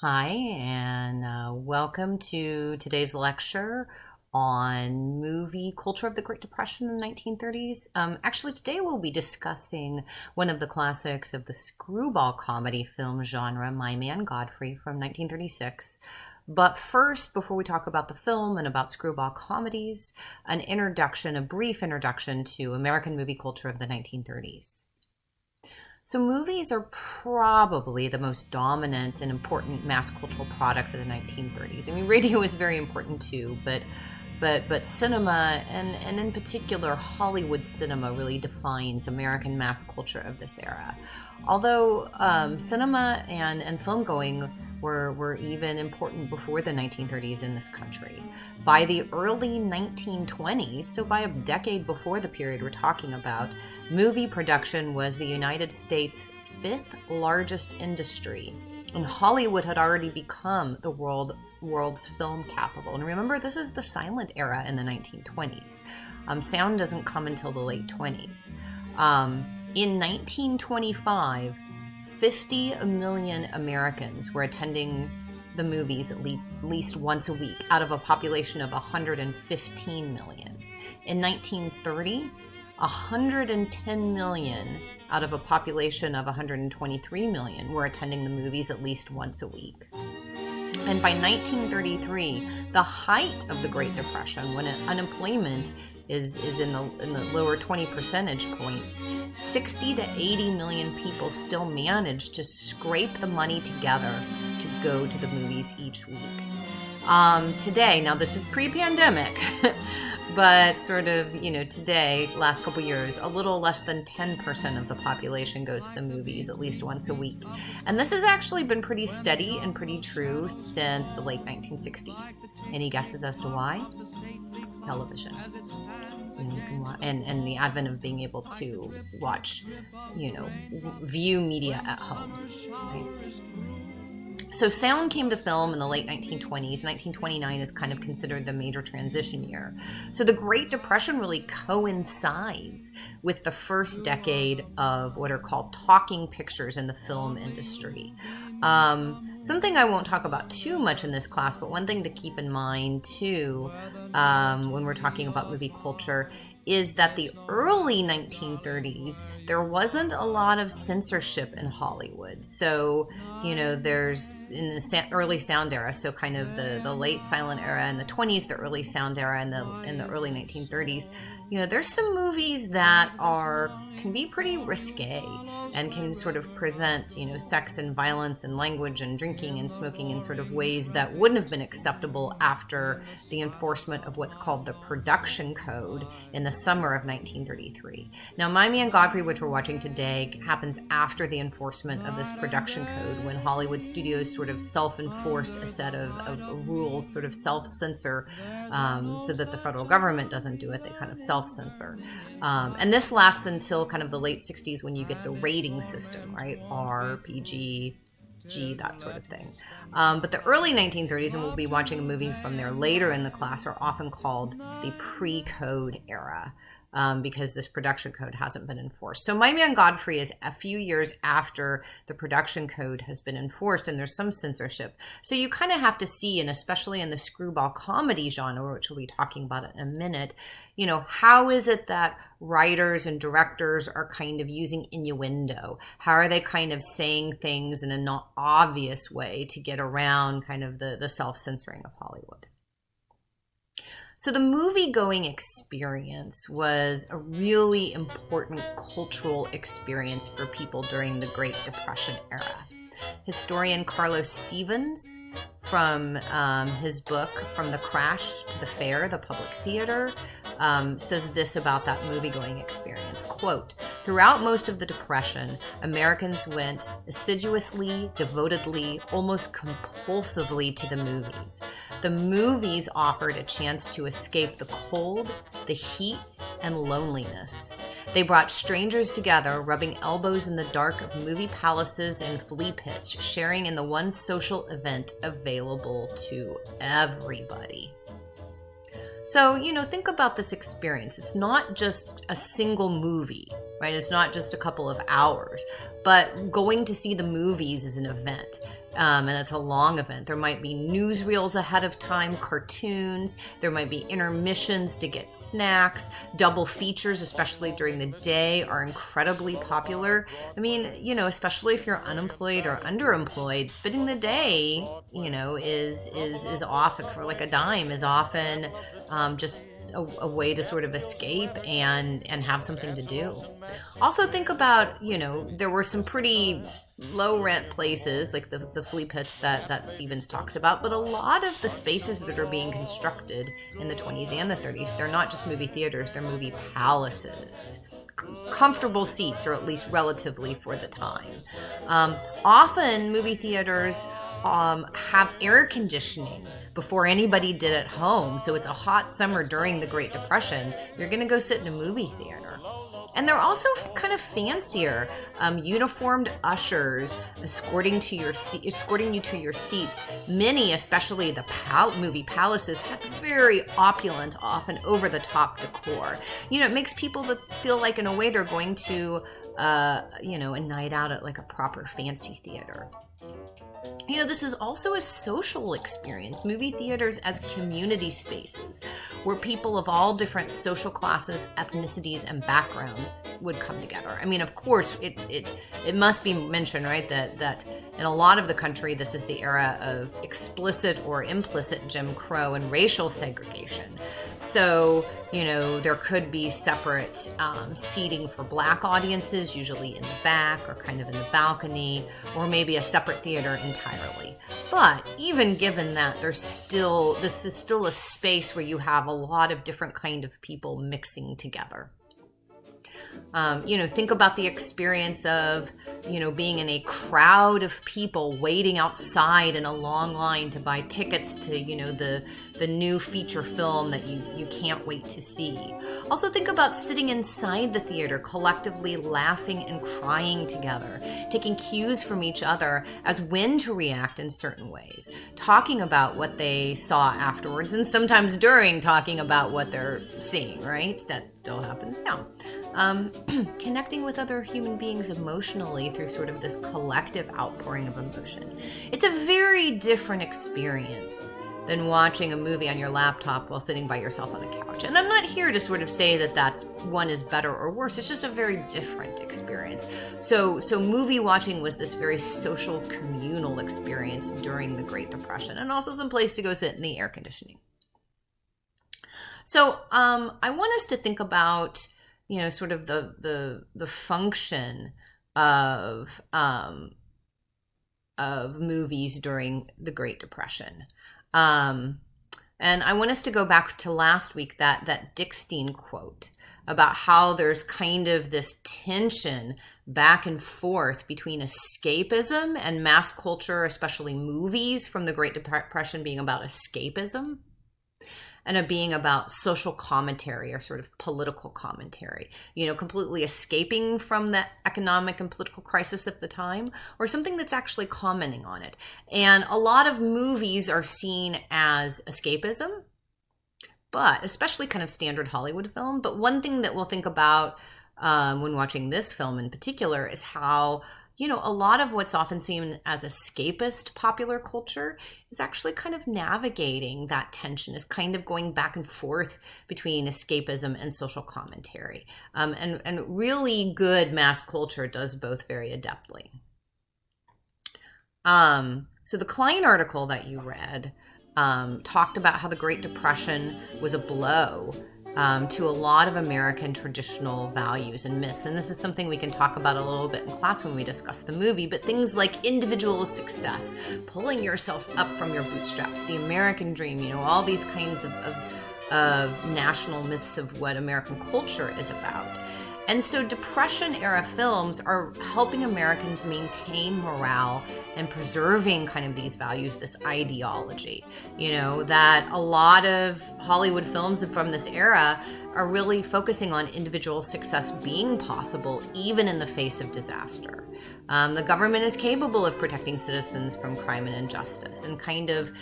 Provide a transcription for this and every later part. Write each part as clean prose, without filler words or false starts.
Hi, and welcome to today's lecture on movie culture of the Great Depression in the 1930s. Actually, today we'll be discussing one of the classics of the screwball comedy film genre, My Man Godfrey from 1936. But first, before we talk about the film and about screwball comedies, a brief introduction to American movie culture of the 1930s. So movies are probably the most dominant and important mass cultural product of the 1930s. I mean, radio is very important too, but cinema and in particular Hollywood cinema really defines American mass culture of this era. Although cinema and film going were even important before the 1930s in this country. By the early 1920s, so by a decade before the period we're talking about, movie production was the United States' fifth largest industry, and Hollywood had already become the world's film capital. And remember, this is the silent era in the 1920s. Sound doesn't come until the late 20s. In 1925, 50 million Americans were attending the movies at least once a week out of a population of 115 million. In 1930, 110 million out of a population of 123 million were attending the movies at least once a week. And by 1933, the height of the Great Depression, when unemployment is in the lower 20 percentage points, 60 to 80 million people still managed to scrape the money together to go to the movies each week. Today, now this is pre-pandemic, but sort of, today, last couple years, a little less than 10% of the population goes to the movies at least once a week. And this has actually been pretty steady and pretty true since the late 1960s. Any guesses as to why? Television. You can watch, and the advent of being able to watch, view media at home, right? So sound came to film in the late 1920s. 1929 is kind of considered the major transition year. So the Great Depression really coincides with the first decade of what are called talking pictures in the film industry. Something I won't talk about too much in this class, but one thing to keep in mind too when we're talking about movie culture is that the early 1930s, there wasn't a lot of censorship in Hollywood. So, there's in the early sound era, so kind of the late silent era in the 20s, the early sound era in the early 1930s, there's some movies that can be pretty risque and can sort of present, sex and violence and language and drinking and smoking in sort of ways that wouldn't have been acceptable after the enforcement of what's called the Production Code in the summer of 1933. Now, My Man Godfrey, which we're watching today, happens after the enforcement of this Production Code, when Hollywood studios sort of self-enforce a set of rules, sort of self-censor, so that the federal government doesn't do it. They kind of self-censor. And this lasts until kind of the late 60s when you get the rating system, right? R, PG, G, that sort of thing. But the early 1930s, and we'll be watching a movie from there later in the class, are often called the pre-code era. Because this production code hasn't been enforced. So My Man Godfrey is a few years after the production code has been enforced, and there's some censorship. So you kind of have to see, and especially in the screwball comedy genre, which we'll be talking about in a minute, how is it that writers and directors are kind of using innuendo? How are they kind of saying things in a not obvious way to get around kind of the self-censoring of Hollywood? So the movie-going experience was a really important cultural experience for people during the Great Depression era. Historian Carlos Stevens, from his book, From the Crash to the Fair, the Public Theater, says this about that movie-going experience. Quote, "Throughout most of the Depression, Americans went assiduously, devotedly, almost compulsively to the movies. The movies offered a chance to escape the cold, the heat, and loneliness. They brought strangers together, rubbing elbows in the dark of movie palaces and flea pits, sharing in the one social event available to everybody." So, think about this experience. It's not just a single movie, right? It's not just a couple of hours, but going to see the movies is an event. and it's a long event. There might be newsreels ahead of time, cartoons. There might be intermissions to get snacks. Double features, especially during the day, are incredibly popular. I mean, especially if you're unemployed or underemployed, spending the day, is often, for like a dime, is often just a way to sort of escape and have something to do. Also think about, there were some pretty low rent places like the flea pits that Stevens talks about, but a lot of the spaces that are being constructed in the 20s and the 30s, they're not just movie theaters, they're movie palaces. Comfortable seats, or at least relatively for the time. Often movie theaters have air conditioning before anybody did at home. So it's a hot summer during the Great Depression. You're going to go sit in a movie theater. And they're also kind of fancier, uniformed ushers escorting you to your seats. Many, especially the movie palaces, had very opulent, often over-the-top decor. It makes people feel like, in a way, they're going to, a night out at like a proper fancy theater. This is also a social experience. Movie theaters as community spaces where people of all different social classes, ethnicities, and backgrounds would come together. I mean, of course, it must be mentioned, right, that in a lot of the country, this is the era of explicit or implicit Jim Crow and racial segregation. So, there could be separate seating for Black audiences, usually in the back or kind of in the balcony, or maybe a separate theater entirely. But even given that, this is still a space where you have a lot of different kind of people mixing together. Think about the experience of, being in a crowd of people waiting outside in a long line to buy tickets to, the new feature film that you can't wait to see. Also think about sitting inside the theater, collectively laughing and crying together, taking cues from each other as when to react in certain ways, talking about what they saw afterwards, and sometimes during talking about what they're seeing, right? That still happens now. Connecting with other human beings emotionally through sort of this collective outpouring of emotion. It's a very different experience than watching a movie on your laptop while sitting by yourself on a couch. And I'm not here to sort of say that one is better or worse. It's just a very different experience. So movie watching was this very social, communal experience during the Great Depression, and also some place to go sit in the air conditioning. So I want us to think about sort of the function of movies during the Great Depression. And I want us to go back to last week, that Dickstein quote about how there's kind of this tension back and forth between escapism and mass culture, especially movies from the Great Depression being about escapism, and of being about social commentary or sort of political commentary, completely escaping from the economic and political crisis of the time, or something that's actually commenting on it. And a lot of movies are seen as escapism, but especially kind of standard Hollywood film. But one thing that we'll think about when watching this film in particular is how a lot of what's often seen as escapist popular culture is actually kind of navigating that tension, is kind of going back and forth between escapism and social commentary. And really good mass culture does both very adeptly. So the Klein article that you read talked about how the Great Depression was a blow to a lot of American traditional values and myths. And this is something we can talk about a little bit in class when we discuss the movie, but things like individual success, pulling yourself up from your bootstraps, the American dream, all these kinds of national myths of what American culture is about. And so Depression era films are helping Americans maintain morale and preserving kind of these values, this ideology, that a lot of Hollywood films from this era are really focusing on individual success being possible even in the face of disaster. The government is capable of protecting citizens from crime and injustice, and kind of,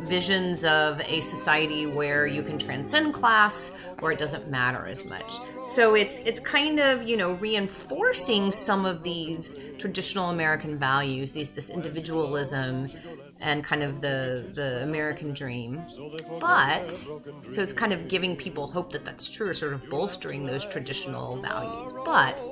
visions of a society where you can transcend class, where it doesn't matter as much. So it's kind of, reinforcing some of these traditional American values, this individualism and kind of the American dream. But, so it's kind of giving people hope that that's true, or sort of bolstering those traditional values. But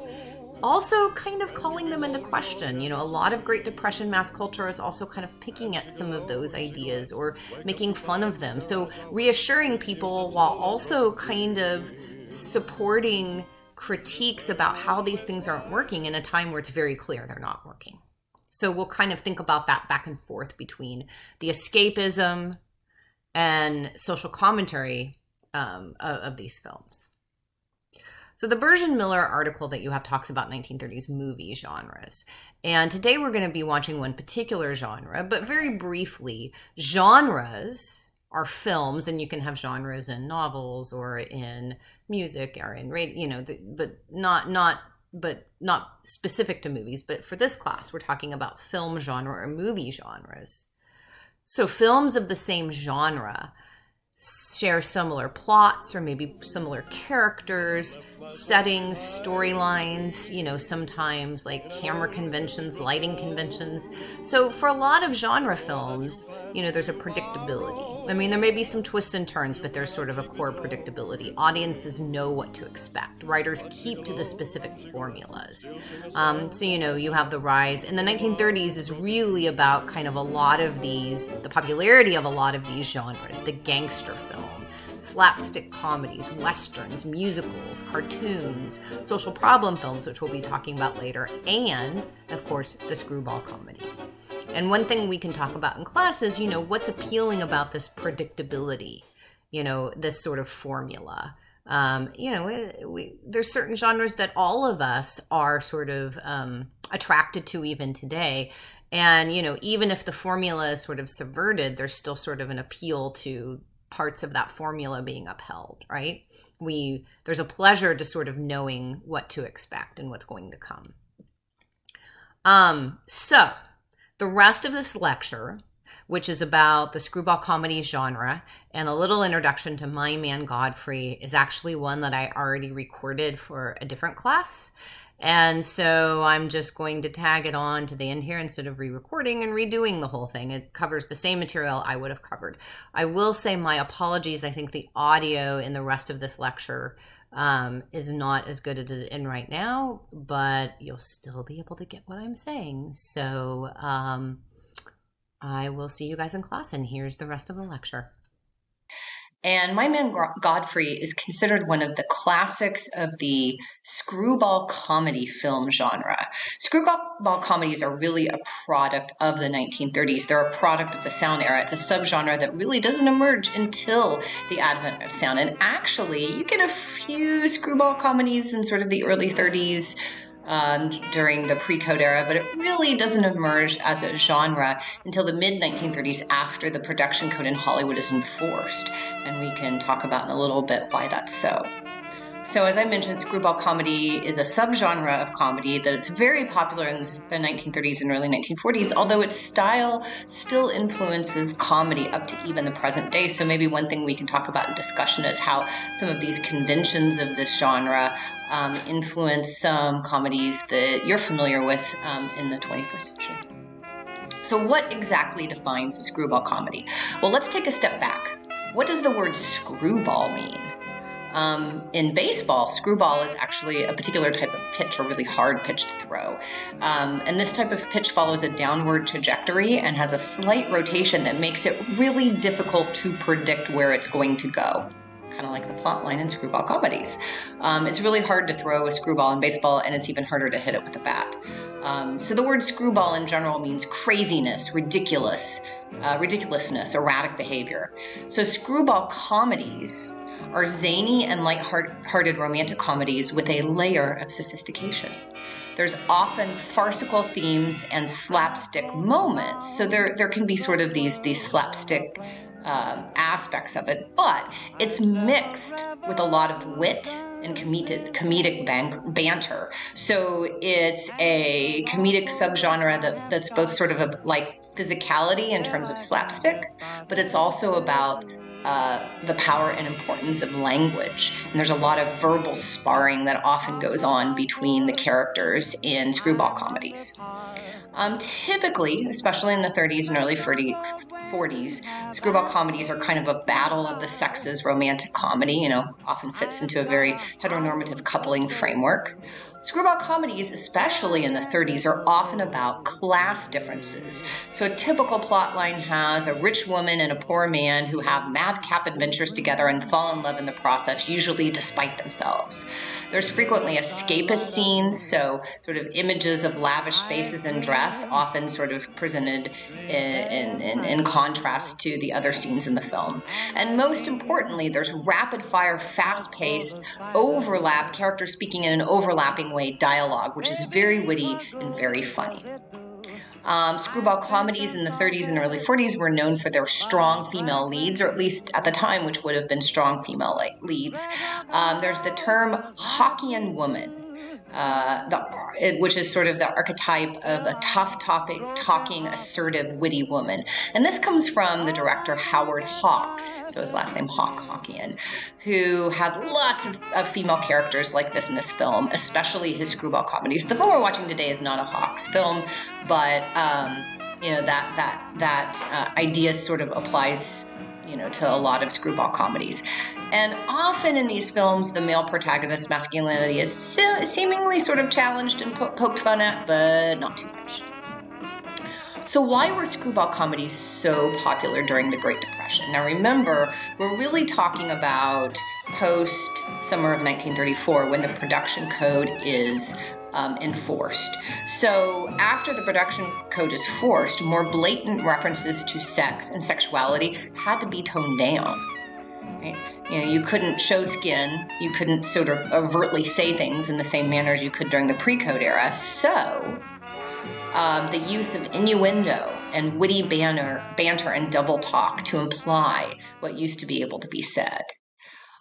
also kind of calling them into question. A lot of Great Depression mass culture is also kind of picking at some of those ideas or making fun of them. So reassuring people while also kind of supporting critiques about how these things aren't working in a time where it's very clear they're not working. So we'll kind of think about that back and forth between the escapism and social commentary of these films. So the Burgeon Miller article that you have talks about 1930s movie genres. And today we're going to be watching one particular genre, but very briefly, genres are films, and you can have genres in novels or in music or in radio, but not specific to movies. But for this class, we're talking about film genre or movie genres. So films of the same genre share similar plots or maybe similar characters, settings, storylines, sometimes like camera conventions, lighting conventions. So for a lot of genre films, there's a predictability. I mean, there may be some twists and turns, but there's sort of a core predictability. Audiences know what to expect. Writers keep to the specific formulas. So, you have the rise. In the 1930s is really about kind of a lot of these, the popularity of a lot of these genres, the gangster film, slapstick comedies, westerns, musicals, cartoons, social problem films, which we'll be talking about later, and, of course, the screwball comedy. And one thing we can talk about in class is, what's appealing about this predictability, this sort of formula. There's certain genres that all of us are sort of attracted to even today. And, even if the formula is sort of subverted, there's still sort of an appeal to parts of that formula being upheld, right? There's a pleasure to sort of knowing what to expect and what's going to come. So the rest of this lecture, which is about the screwball comedy genre and a little introduction to my man Godfrey, is actually one that I already recorded for a different class. And so I'm just going to tag it on to the end here instead of re-recording and redoing the whole thing. It covers the same material I would have covered. I will say my apologies. I think the audio in the rest of this lecture is not as good as it is in right now, but you'll still be able to get what I'm saying. So I will see you guys in class, and here's the rest of the lecture. And My Man Godfrey is considered one of the classics of the screwball comedy film genre. Screwball comedies are really a product of the 1930s. They're a product of the sound era. It's a subgenre that really doesn't emerge until the advent of sound. And actually, you get a few screwball comedies in sort of the early 30s, during the pre-code era, but it really doesn't emerge as a genre until the mid-1930s after the production code in Hollywood is enforced. And we can talk about in a little bit why that's so. So as I mentioned, screwball comedy is a subgenre of comedy that it's very popular in the 1930s and early 1940s, although its style still influences comedy up to even the present day. So maybe one thing we can talk about in discussion is how some of these conventions of this genre influence some comedies that you're familiar with in the 21st century. So what exactly defines a screwball comedy? Well, let's take a step back. What does the word screwball mean? In baseball, screwball is actually a particular type of pitch, a really hard pitch to throw. And this type of pitch follows a downward trajectory and has a slight rotation that makes it really difficult to predict where it's going to go. Kind of like the plot line in screwball comedies. It's really hard to throw a screwball in baseball, and it's even harder to hit it with a bat. So the word screwball in general means craziness, ridiculousness, erratic behavior. So screwball comedies are zany and light-hearted romantic comedies with a layer of sophistication. There's often farcical themes and slapstick moments. So there can be sort of these slapstick aspects of it, but it's mixed with a lot of wit and comedic banter. So it's a comedic subgenre that's both sort of like physicality in terms of slapstick, but it's also about the power and importance of language. And there's a lot of verbal sparring that often goes on between the characters in screwball comedies. Typically, especially in the 30s and early 40s, screwball comedies are kind of a battle of the sexes romantic comedy, often fits into a very heteronormative coupling framework. Screwball comedies, especially in the 30s, are often about class differences. So a typical plotline has a rich woman and a poor man who have madcap adventures together and fall in love in the process, usually despite themselves. There's frequently escapist scenes, so sort of images of lavish spaces and dress, often sort of presented in contrast to the other scenes in the film. And most importantly, there's rapid-fire, fast-paced, overlap, characters speaking in an overlapping way dialogue, which is very witty and very funny. Screwball comedies in the 30s and early 40s were known for their strong female leads, or at least at the time, which would have been strong female leads. There's the term Hawkian woman, which is sort of the archetype of a tough talking, assertive, witty woman. And this comes from the director Howard Hawks, so his last name Hawkian, who had lots of female characters like this in this film, especially his screwball comedies. The film we're watching today is not a Hawks film, but that idea sort of applies to a lot of screwball comedies. And often in these films, the male protagonist's masculinity is seemingly sort of challenged and poked fun at, but not too much. So why were screwball comedies so popular during the Great Depression? Now remember, we're really talking about post-summer of 1934, when the production code is enforced. So after the production code is forced, more blatant references to sex and sexuality had to be toned down. Right? You couldn't show skin, you couldn't sort of overtly say things in the same manner as you could during the pre-code era. So the use of innuendo and witty banter and double talk to imply what used to be able to be said.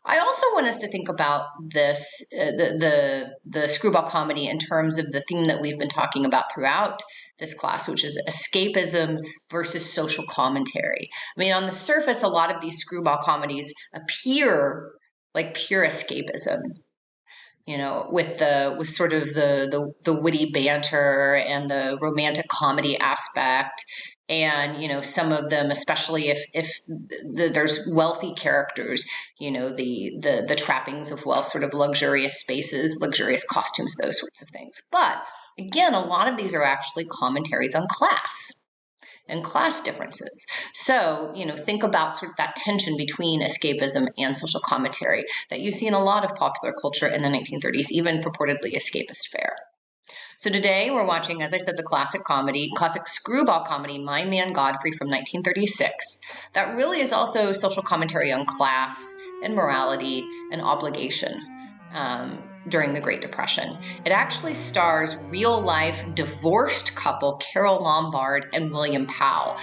I also want us to think about this, the screwball comedy, in terms of the theme that we've been talking about throughout this class, which is escapism versus social commentary. I mean, on the surface, a lot of these screwball comedies appear like pure escapism, with sort of the witty banter and the romantic comedy aspect. And, some of them, especially if there's wealthy characters, the trappings of wealth, sort of luxurious spaces, luxurious costumes, those sorts of things. But again, a lot of these are actually commentaries on class and class differences. So, think about sort of that tension between escapism and social commentary that you see in a lot of popular culture in the 1930s, even purportedly escapist fare. So today we're watching, as I said, the classic screwball comedy, My Man Godfrey from 1936. That really is also social commentary on class and morality and obligation during the Great Depression. It actually stars real-life divorced couple Carole Lombard and William Powell.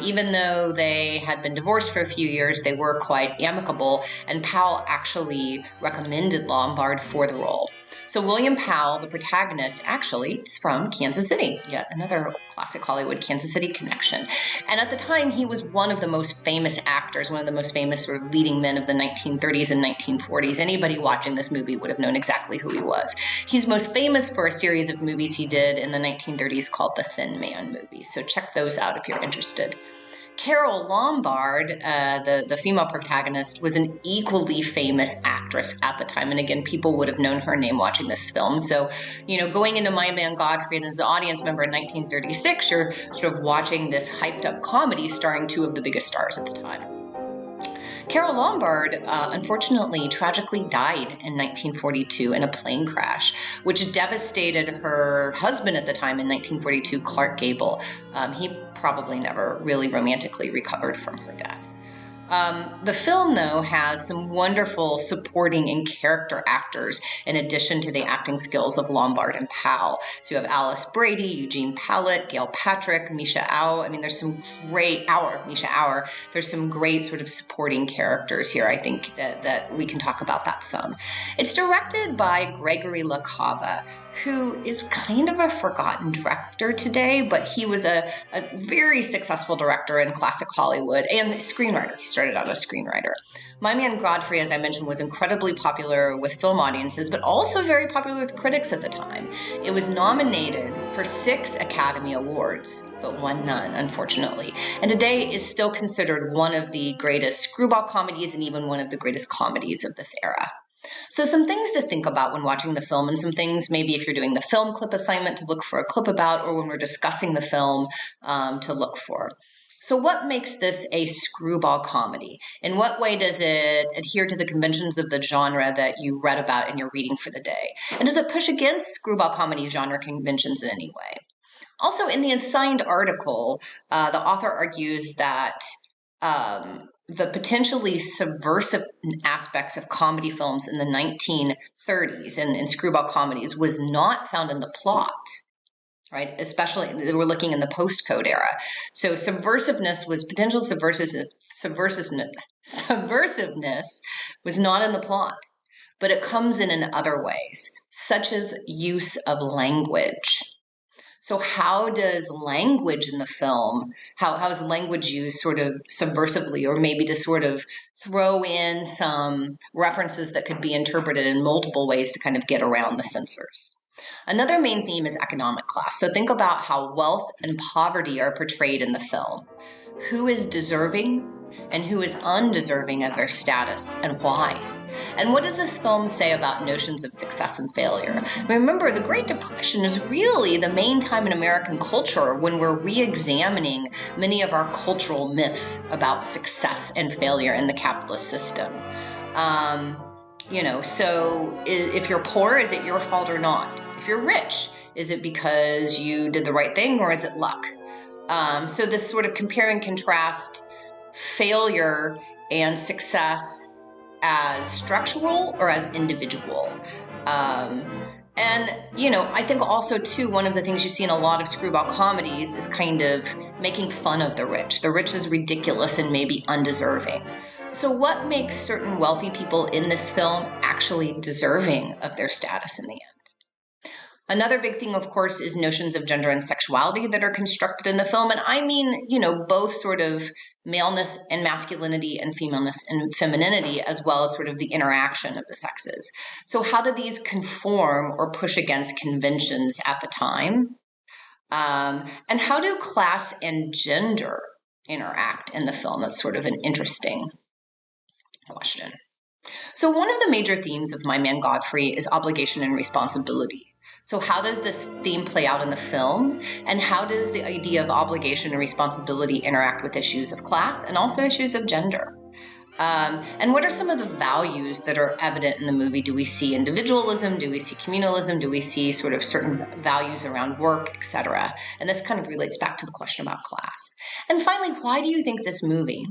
Even though they had been divorced for a few years, they were quite amicable, and Powell actually recommended Lombard for the role. So William Powell, the protagonist, actually is from Kansas City, yet another classic Hollywood Kansas City connection. And at the time, he was one of the most famous actors, one of the most famous sort of leading men of the 1930s and 1940s. Anybody watching this movie would have known exactly who he was. He's most famous for a series of movies he did in the 1930s called the Thin Man movies. So check those out if you're interested. Carole Lombard, the female protagonist, was an equally famous actress at the time. And again, people would have known her name watching this film. So, going into My Man Godfrey and as an audience member in 1936, you're sort of watching this hyped up comedy starring two of the biggest stars at the time. Carole Lombard, unfortunately, tragically died in 1942 in a plane crash, which devastated her husband at the time in 1942, Clark Gable. He probably never really romantically recovered from her death. The film, though, has some wonderful supporting and character actors in addition to the acting skills of Lombard and Powell. So you have Alice Brady, Eugene Pallett, Gail Patrick, Misha Au. I mean, there's some great, Misha Auer. There's some great sort of supporting characters here. I think that we can talk about that some. It's directed by Gregory LaCava, who is kind of a forgotten director today, but he was a very successful director in classic Hollywood and screenwriter. He started out as a screenwriter. My Man Godfrey, as I mentioned, was incredibly popular with film audiences, but also very popular with critics at the time. It was nominated for 6 Academy Awards, but won none, unfortunately. And today is still considered one of the greatest screwball comedies and even one of the greatest comedies of this era. So some things to think about when watching the film, and some things maybe if you're doing the film clip assignment to look for a clip about, or when we're discussing the film to look for. So what makes this a screwball comedy? In what way does it adhere to the conventions of the genre that you read about in your reading for the day? And does it push against screwball comedy genre conventions in any way? Also, in the assigned article, the author argues that the potentially subversive aspects of comedy films in the 1930s and in screwball comedies was not found in the plot, right? Especially, we're looking in the post-code era. So subversiveness was not in the plot, but it comes in other ways, such as use of language. So how does language in the film, how is language used sort of subversively, or maybe to sort of throw in some references that could be interpreted in multiple ways to kind of get around the censors? Another main theme is economic class. So think about how wealth and poverty are portrayed in the film. Who is deserving and who is undeserving of their status, and why? And what does this film say about notions of success and failure? Remember, the Great Depression is really the main time in American culture when we're re-examining many of our cultural myths about success and failure in the capitalist system. So if you're poor, is it your fault or not? If you're rich, is it because you did the right thing, or is it luck? So this sort of compare and contrast failure and success as structural or as individual. I think also, too, one of the things you see in a lot of screwball comedies is kind of making fun of the rich. The rich is ridiculous and maybe undeserving. So what makes certain wealthy people in this film actually deserving of their status in the end? Another big thing, of course, is notions of gender and sexuality that are constructed in the film. And I mean, both sort of maleness and masculinity and femaleness and femininity, as well as sort of the interaction of the sexes. So how do these conform or push against conventions at the time? And how do class and gender interact in the film? That's sort of an interesting question. So one of the major themes of My Man Godfrey is obligation and responsibility. So how does this theme play out in the film? And how does the idea of obligation and responsibility interact with issues of class and also issues of gender? And what are some of the values that are evident in the movie? Do we see individualism? Do we see communalism? Do we see sort of certain values around work, etc.? And this kind of relates back to the question about class. And finally, why do you think this movie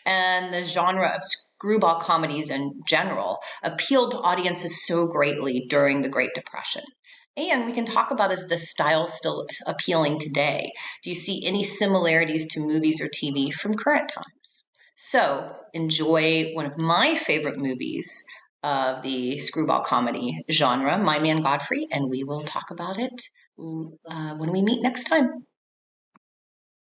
and the genre of screwball comedies in general appealed to audiences so greatly during the Great Depression? And we can talk about, is this style still appealing today? Do you see any similarities to movies or TV from current times? So enjoy one of my favorite movies of the screwball comedy genre, My Man Godfrey, and we will talk about it when we meet next time.